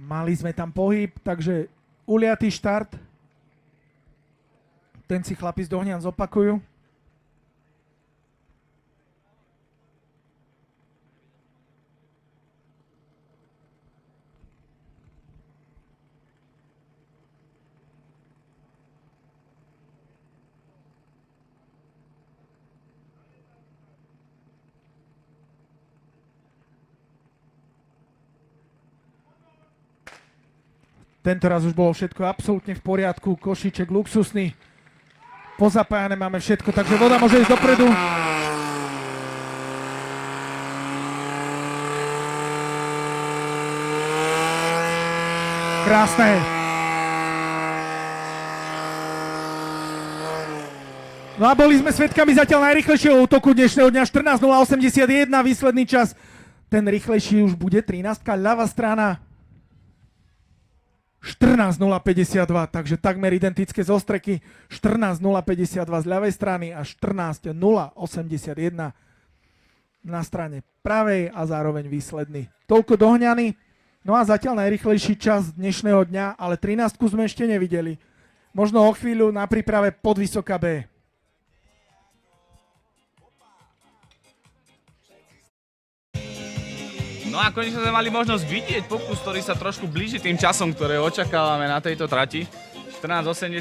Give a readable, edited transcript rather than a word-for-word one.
Mali sme tam pohyb, takže uliatý štart. Ten si chlapi z Dohňan zopakujú. Tento raz už bolo všetko absolútne v poriadku, košíček luxusný, pozapájane máme všetko, takže voda môže ísť dopredu. Krásne. No a boli sme svedkami zatiaľ najrýchlejšieho útoku dnešného dňa, 14.081, výsledný čas. Ten rýchlejší už bude 13, ľavá strana. 14.052, takže takmer identické zostreky. 14.052 z ľavej strany a 14.081 na strane pravej a zároveň výsledný. Toľko Dohňany. No a zatiaľ najrýchlejší čas dnešného dňa, ale 13 sme ešte nevideli. Možno o chvíľu na príprave podvysoká B. No a konečne sme mali možnosť vidieť pokus, ktorý sa trošku blíži tým časom, ktoré očakávame na tejto trati. 14.80.